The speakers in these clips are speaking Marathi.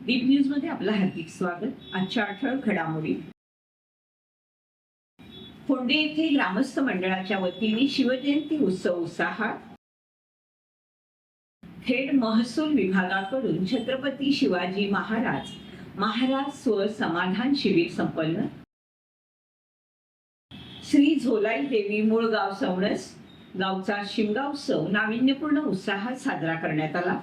दीप न्यूज मध्ये आपलं हार्दिक स्वागत। आजच्या ठळक घडामोडी। फोंडे येथे ग्रामस्थ मंडळाच्या वतीने शिवजयंती उत्सव उत्साहात। खेड महसूल विभागाकडून छत्रपती शिवाजी महाराज स्व समाधान शिबिर संपन्न। श्री झोलाई देवी मूळ गाव सवणस गावचा शिमगा उत्सव नाविन्यपूर्ण उत्साहात साजरा करण्यात आला।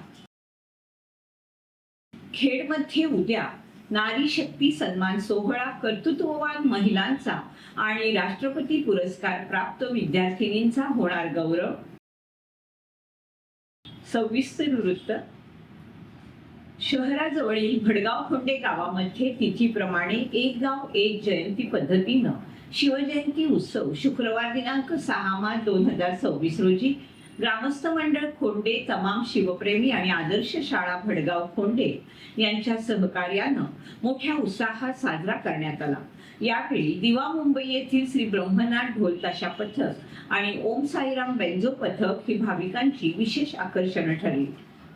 खेडमध्ये उद्या नारी शक्ती सन्मान सोहळा, कर्तृत्ववान महिलांचा आणि राष्ट्रपती पुरस्कार प्राप्त विद्यार्थिनींचा होणार गौरव। सविस्तर वृत्त। शहराजवळील भडगाव फोंडे गावामध्ये तिथीप्रमाणे एक गाव एक जयंती पद्धतीनं शिवजयंती उत्सव शुक्रवार दिनांक 6 मार्च 2026 रोजी ग्रामस्थ मंडळ खोंडे, तमाम शिवप्रेमी आणि आदर्श शाळा भडगाव खोंडे यांच्या सहकार्यानं मोठ्या उत्साहात साजरा करण्यात आला। यावेळी दिवा मुंबई येथील श्री ब्रह्मनाथ ढोल ताशा पथक आणि ओम साईराम बेंजो पथक ही भाविकांची विशेष आकर्षण ठरली।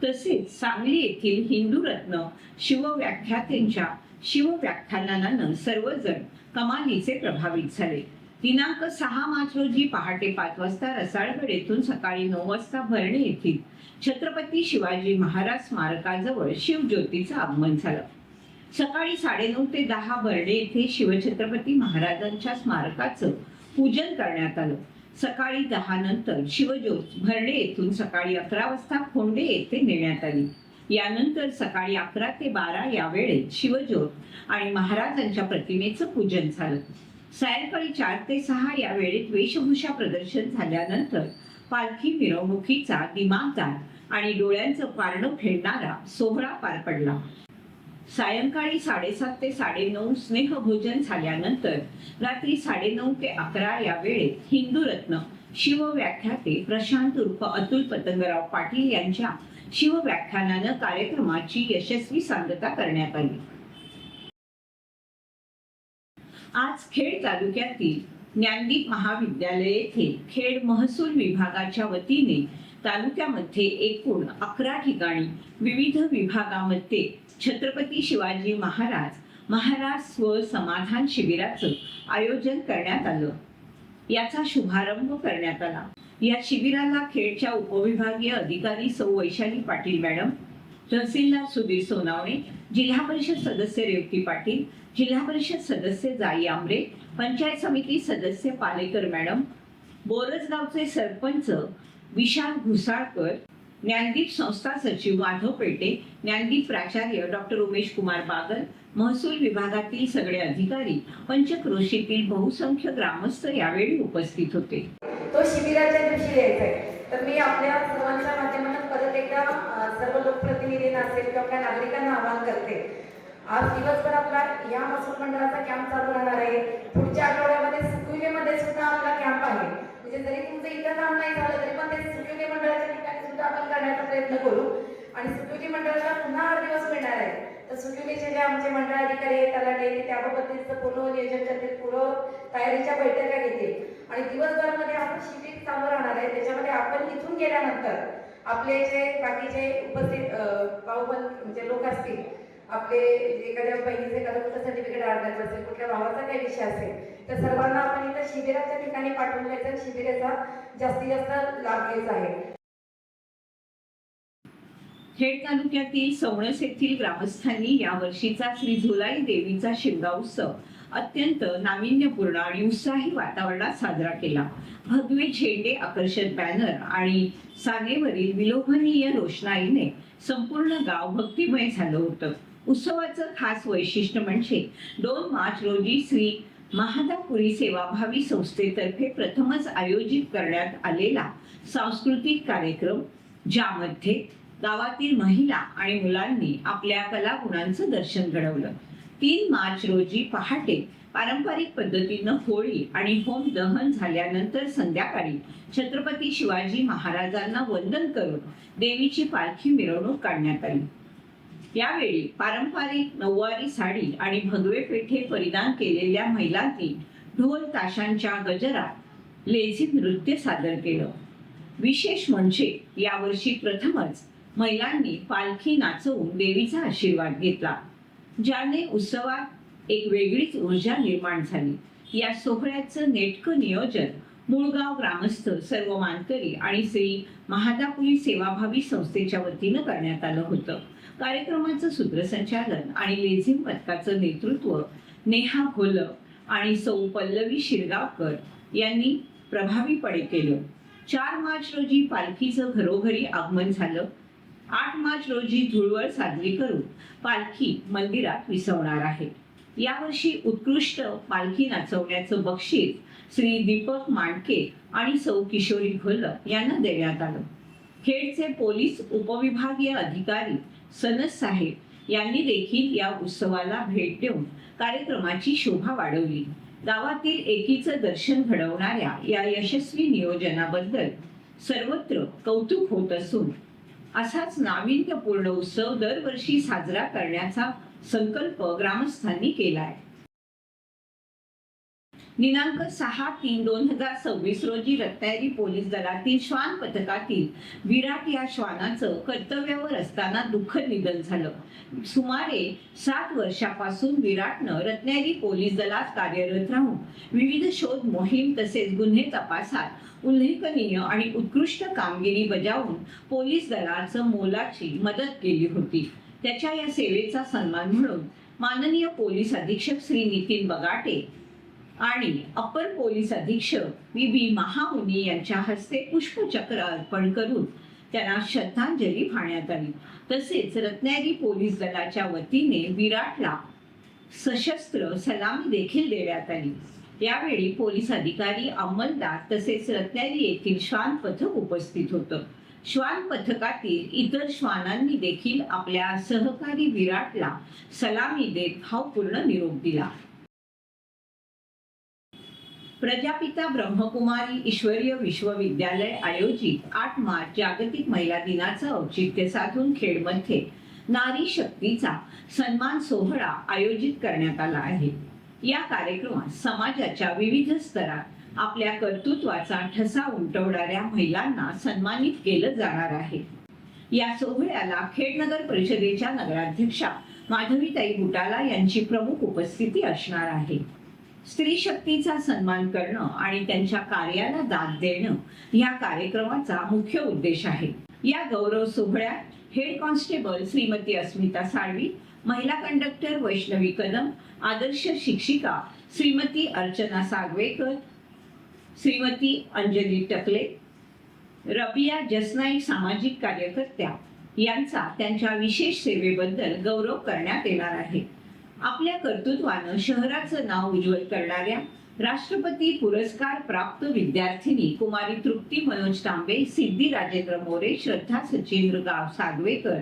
तसेच सांगली येथील हिंदू रत्न शिवव्याख्यात्यांच्या शिवव्याख्यानानं सर्वजण कमालीचे प्रभावित झाले। दिनांक 6 मार्च रोजी पहाटे 5 वाजता रसाळगड येथून सकाळी 9 वाजता भरणे येथील छत्रपती शिवाजी महाराज स्मारकाजवळ शिवज्योतीचं आगमन झालं। सकाळी 9:30 ते 10 भरणे येथे शिवछत्रपती महाराजांच्या स्मारकाचं पूजन करण्यात आलं। सकाळी 10 नंतर शिवज्योत भरणे येथून सकाळी 11 वाजता खोंडे येथे नेण्यात आली। यानंतर सकाळी 11 ते 12 या वेळेत शिवज्योत आणि महाराजांच्या प्रतिमेचं पूजन झालं। सायंकाळी 4 ते 6 या वेळेत वेशभूषा प्रदर्शन झाल्यानंतर पालखी मिरवणुकीचा दिमागदार आणि डोळ्यांचं पारणं फेडणारा सोहळा पार पडला। सायंकाळी 7:30 ते 9:30 स्नेहभोजन झाल्यानंतर रात्री 9:30 ते 11 या वेळेत हिंदू रत्न शिवव्याख्याते प्रशांत उर्फ अतुल पतंगराव पाटील यांच्या शिवव्याख्यानानं कार्यक्रमाची यशस्वी सांगता करण्यात आली। आज खेड तालुक्यातील ज्ञानदीप महाविद्यालय येथे खेड महसूल विभागाच्या वतीने तालुक्यामध्ये एकूण 11 ठिकाणी विविध विभागामध्ये छत्रपती शिवाजी महाराज स्व समाधान शिबिराचं आयोजन करण्यात आलं। याचा शुभारंभ करण्यात आला। या शिबिराला खेडच्या उपविभागीय अधिकारी सौ वैशाली पाटील मॅडम, तहसीलदार सुधीर सोनावणे, जिल्हा परिषद सदस्य रेवती पाटील, जिल्हा परिषद सदस्य जाई आमरे, पंचायत समिती सदस्य पालेकर मॅडम, बोरसगावचे सरपंच विशाल घुसाळकर, ज्ञानदीप संस्था सचिव माधव पेटे, ज्ञानदीप प्राचार्य डॉक्टर उमेश कुमार बागल, महसूल विभागातील सगळे अधिकारी, पंचक्रोशीतील बहुसंख्य ग्रामस्थ यावेळी उपस्थित होते। तो शिबिराच्या दिवशी यायचा आहे। तर मी आपल्या सर्वांच्या माध्यमातून परत एकदा सर्व लोकप्रतिनिधींना असेल किंवा आपल्या नागरिकांना आवाहन करते, आज दिवसभर आपला या महसूल मंडळाचा कॅम्प चालू राहणार आहे। पुढच्या आठवड्यामध्ये सुकुईमध्ये सुद्धा आपला कॅम्प आहे। म्हणजे जरी तुमचं इथं काम नाही झालं तरी पण ते सुकुई मंडळाच्या ठिकाणी सुद्धा आपण करण्याचा प्रयत्न करू। आणि सुकुई मंडळाला पुन्हा 8 दिवस मिळणार आहे। तर सुकुईचे जे आमचे मंडळ अधिकारी आहेत तलाठी ते त्याबाबतीचं पूर्ण नियोजन करतील, पूर्ण तयारीच्या बैठका घेतील आणि दिवसभरामध्ये आपण शिबिर चालू राहणार आहे। त्याच्यामध्ये आपण इथून गेल्यानंतर आपले जे बाकीचे उपस्थित भाऊबंद म्हणजे लोक असतील, आपले एखाद्या बहिणीचे एखादं सर्टिफिकेट अर्जाचं असेल, कुठल्या भावाचा काही विषय असेल, तर सर्वांना आपण इथं शिबिराच्या ठिकाणी पाठवून द्यायचं आणि शिबिराचा जास्तीत जास्त लाभ घ्यायचा आहे। खेड तालुक्यातील सवणस येथील ग्रामस्थांनी या वर्षीचा श्री झोलाई देवीचा शिमगा उत्सव अत्यंत नाविन्यपूर्ण आणि उत्साही वातावरणात साजरा केला। भगवे झेंडे, आकर्षक बॅनर आणि सानेवरील विलोभनीय रोषणाईने संपूर्ण गाव भक्तिमय झालं होतं। उत्सवाचं खास वैशिष्ट्य म्हणजे 2 मार्च रोजी श्री महादापुरी सेवाभावी संस्थेतर्फे प्रथमच आयोजित करण्यात आलेला सांस्कृतिक कार्यक्रम, ज्यामध्ये गावातील महिला आणि मुलांनी आपल्या कलागुणांचं दर्शन घडवलं। 3 मार्च रोजी पहाटे पारंपरिक पद्धतीनं होळी आणि होम दहन झाल्यानंतर संध्याकाळी छत्रपती शिवाजी महाराजांना वंदन करून देवीची पालखी मिरवणूक काढण्यात आली। यावेळी पारंपरिक नऊवारी साडी आणि भगवे पेठे परिधान केलेल्या महिलांनी ढोल ताशांच्या गजरात लेझिम नृत्य सादर केलं। विशेष म्हणजे यावर्षी प्रथमच महिलांनी पालखी नाचवून देवीचा आशीर्वाद घेतला, ज्याने उत्सवात एक वेगळीच ऊर्जा निर्माण झाली। या सोहळ्याचं नेटकं नियोजन मुळगाव ग्रामस्थ, सर्व मानकरी आणि श्री महादापुरी सेवाभावी संस्थेच्या वतीनं करण्यात आलं होतं। कार्यक्रमाचं सूत्रसंचालन आणि लेझिम पथकाचं नेतृत्व नेहा घोल आणि सौ पल्लवी शिरगावकर यांनी प्रभावीपणे केलं। 4 मार्च रोजी पालखीचं घरोघरी आगमन झालं। 8 मार्च रोजी धुळवड साजरी करून पालखी मंदिरात विसवणार आहे। यावर्षी उत्कृष्ट पालखी नाचवण्याचं बक्षीस श्री दीपक मांडके आणि सौ किशोरी घोल यांना देण्यात आलं। खेडचे पोलीस उपविभागीय अधिकारी सनस साहेब यांनी देखील या उत्सवाला भेट देऊन कार्यक्रमाची शोभा वाढवली। गावातील एकीचं दर्शन घडवणाऱ्या या यशस्वी नियोजनाबद्दल सर्वत्र कौतुक होत असून असाच नाविन्यपूर्ण उत्सव दरवर्षी साजरा करण्याचा संकल्प ग्रामस्थांनी केलाय। दिनांक 6/3/2026 रोजी रत्नागिरी पोलीस दलातील श्वान पथकातील विराट या श्वानाचं कर्तव्यावर असताना दुःखद निधन झालं। सुमारे 7 वर्षापासून विराटनं रत्नागिरी पोलीस दलात कार्यरत राहून विविध शोध मोहीम तसेच गुन्हे तपासात उल्लेखनीय आणि उत्कृष्ट कामगिरी बजावून पोलीस दलाचं मोलाची मदत केली होती। त्याच्या या सेवेचा सन्मान म्हणून माननीय पोलीस अधीक्षक श्री नितीन बगाटे आणि अपर पोलीस अधीक्षक बी महामुनी यांच्या हस्ते पुष्पचक्र अर्पण करून त्यांना श्रद्धांजली वाहण्यात आली। तसेच रत्नागिरी पोलीस दलाच्या वतीने विराटला सशस्त्र सलामी देखील देण्यात आली। यावेळी पोलीस अधिकारी, अंमलदार तसेच रत्नागिरी येथील श्वान पथक उपस्थित होतं। श्वान पथकातील इतर श्वानांनी देखील आपल्या सहकारी विराटला सलामी देत भावपूर्ण निरोप दिला। प्रजापिता ब्रह्मकुमारी ईश्वरीय विश्वविद्यालय आयोजित 8 मार्च जागतिक महिला दिनाचं औचित्य साधून खेडमध्ये नारी शक्तीचा सन्मान सोहळा आयोजित करण्यात आला आहे। या कार्यक्रमात समाजाच्या विविध स्तरात आपल्या कर्तृत्वाचा ठसा उमटवणाऱ्या महिलांना सन्मानित केलं जाणार आहे। या सोहळ्याला खेड नगर परिषदेच्या नगराध्यक्षा माधवीताई बुटाला यांची प्रमुख उपस्थिती असणार आहे। स्त्री शक्तीचा सन्मान करणं आणि त्यांच्या कार्याला दाद देणं या कार्यक्रमाचा मुख्य उद्देश आहे। या गौरव सोहळ्यात हेड कॉन्स्टेबल श्रीमती अस्मिता साळवी, महिला कंडक्टर वैष्णवी कदम, आदर्श शिक्षिका श्रीमती अर्चना सागवेकर, श्रीमती अंजली टकले, रबिया जसनाई सामाजिक कार्यकर्त्या यांचा त्यांच्या विशेष सेवेबद्दल गौरव करण्यात येणार आहे। आपल्या कर्तृत्वानं शहराचं नाव उज्ज्वल करणाऱ्या राष्ट्रपती पुरस्कार प्राप्त विद्यार्थिनी कुमारी तृप्ती मनोज तांबे, सिद्धी राजेंद्र मोरे, श्रद्धा सचिंद्र गाव सागवेकर,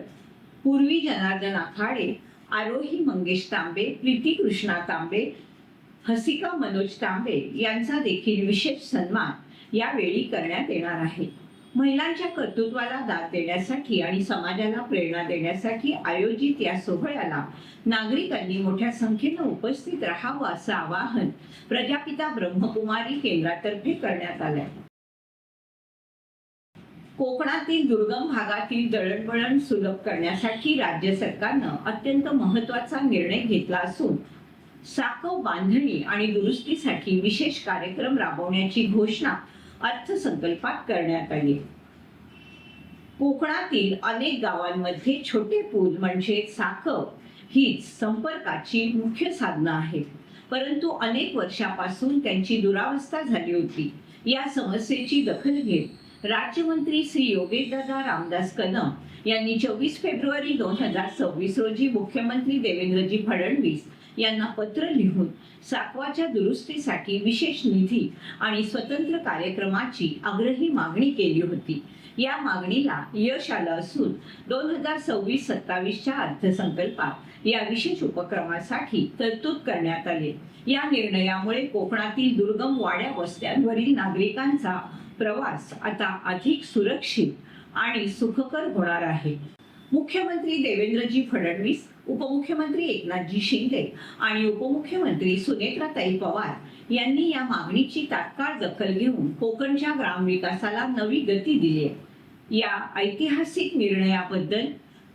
पूर्वी जनार्दन आखाडे, आरोही मंगेश तांबे, प्रीती कृष्णा तांबे, हसिका मनोज तांबे यांचा देखील विशेष सन्मान यावेळी करण्यात येणार आहे। महिलांच्या कर्तृत्वाला दाद देण्यासाठी आणि समाजाला प्रेरणा देण्यासाठी आयोजित या सोहळ्याला नागरिकांनी मोठ्या संख्येनं उपस्थित राहावं असं आवाहन प्रजापिता ब्रह्मकुमारी केंद्रातर्फे करण्यात आलंय। कोकणातील दुर्गम भागातील दळणवळण सुलभ करण्यासाठी राज्य सरकारनं अत्यंत महत्त्वाचा निर्णय घेतला असून साकव बांधणी आणि दुरुस्तीसाठी विशेष कार्यक्रम राबवण्याची घोषणा अर्थसंकल्पात करण्यात आली। कोकणातील अनेक गावांमध्ये छोटे पूल म्हणजे साकव हीच संपर्काची मुख्य साधनं आहेत, परंतु अनेक वर्षापासून त्यांची दुरावस्था झाली होती। या समस्येची दखल घेत राज्यमंत्री श्री योगेशदादा रामदास कदम यांनी 24 फेब्रुवारी 2026 रोजी मुख्यमंत्री देवेंद्रजी फडणवीस यांना पत्र लिहून साकवाच्या दुरुस्तीसाठी विशेष निधी आणि स्वतंत्र कार्यक्रमाची आग्रही मागणी केली होती। या मागणीला यश आलं असून 2026-27च्या अर्थसंकल्पात या विशेष उपक्रमासाठी तरतूद करण्यात आली। या निर्णयामुळे कोकणातील दुर्गम वाड्या वस्त्यांवरील नागरिकांचा प्रवास आता अधिक सुरक्षित आणि सुखकर होणार आहे। मुख्यमंत्री देवेंद्रजी फडणवीस, उपमुख्यमंत्री एकनाथजी शिंदे आणि उपमुख्यमंत्री सुनेत्राताई पवार यांनी या मागणीची तात्काळ दखल घेऊन कोकणच्या ग्रामविकासाला नवी गती दिली आहे। या ऐतिहासिक निर्णयाबद्दल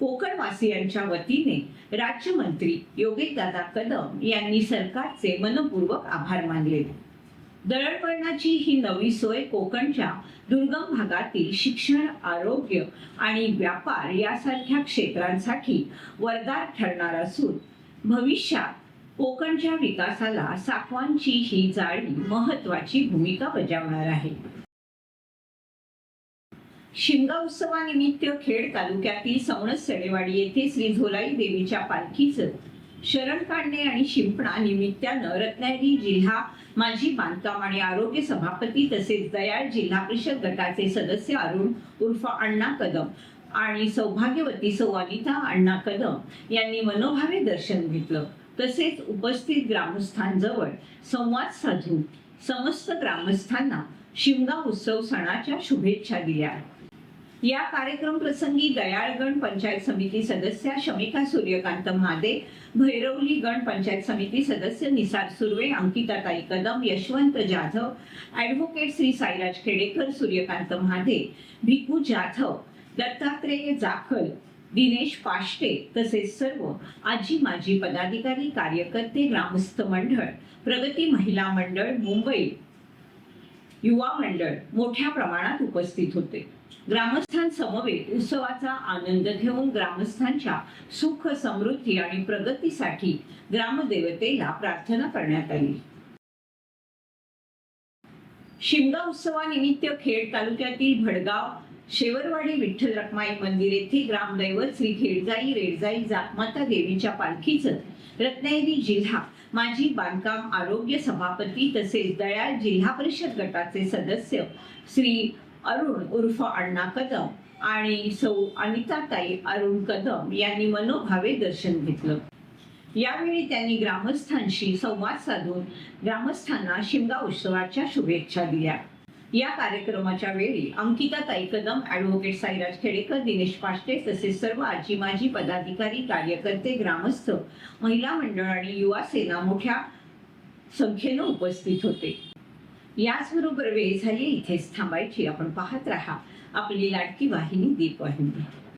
कोकणवासियांच्या वतीने राज्यमंत्री योगेशदादा कदम यांनी सरकारचे मनपूर्वक आभार मानले. दळणवळणाची ही नवी सोय कोकणच्या दुर्गम भागातील शिक्षण, आरोग्य आणि व्यापार यासारख्या क्षेत्रांसाठी वरदान ठरणार असून भविष्यात कोकणच्या विकासाला साकवांची ही जाळी महत्वाची भूमिका बजावणार आहे. शिमगा उत्सवानिमित्त खेड तालुक्यातील सवणस सडेवाडी येथे श्री झोलाई देवीच्या पालखीचं शरण काढणे आणि शिंपणा निमित्तानं रत्नागिरी जिल्हा माजी बांधकाम आणि आरोग्य सभापती तसेच दयाळ जिल्हा परिषद गटाचे सदस्य अरुण उर्फ अण्णा कदम आणि सौभाग्यवती सौ अनिता अण्णा कदम यांनी मनोभावे दर्शन घेतलं. तसेच उपस्थित ग्रामस्थांजवळ संवाद साधून समस्त ग्रामस्थांना शिमगा उत्सव सणाच्या शुभेच्छा दिल्या. या कार्यक्रम प्रसंगी दयाळ गण पंचायत समिती सदस्य शमिका सूर्यकांत महादे, भैरवली गण पंचायत समिती सदस्य निसार सुर्वे, अंकिताताई कदम, यशवंत जाधव, ॲडव्होकेट श्री साईराज खेडेकर, सूर्यकांत महादे, भिकू जाधव, दत्तात्रेय जाखल, दिनेश पाष्टे तसेच सर्व आजी माजी पदाधिकारी, कार्यकर्ते, ग्रामस्थ मंडळ, प्रगती महिला मंडळ, मुंबई युवा मंडळ मोठ्या प्रमाणात उपस्थित होते. ग्रामस्थांसमवेत उत्सवाचा आनंद घेऊन ग्रामस्थांच्या सुख, समृद्धी आणि प्रगतीसाठी ग्रामदेवतेला प्रार्थना करण्यात आली. शिमगा उत्सवानिमित्त खेड तालुक्यातील भडगाव शेवरवाडी विठ्ठल रखमाई मंदिर येथे ग्रामदैवत श्री खेडजाई रेडजाई जातमाता देवीच्या पालखीचं रत्नागिरी जिल्हा माजी बांधकाम आरोग्य सभापती तसेच दयाळ जिल्हा परिषद गटाचे सदस्य श्री अरुण उर्फ अण्णा कदम आणि सौ अनिताताई अरुण कदम यांनी मनोभावे दर्शन घेतलं. यावेळी त्यांनी ग्रामस्थांशी संवाद साधून ग्रामस्थांना शिमगा उत्सवाच्या शुभेच्छा दिल्या. या कार्यक्रमाच्या वेळी अंकिताताई कदम, ॲडव्होकेट साईराज खेडेकर, दिनेश पाष्टे तसेच सर्व आजी माजी पदाधिकारी, कार्यकर्ते, ग्रामस्थ, महिला मंडळ आणि युवा सेना मोठ्या संख्येने उपस्थित होते. याचबरोबर वेळ झाली इथेच थांबायची. आपण पाहत राहा आपली लाडकी वाहिनी दीपवाहिनी.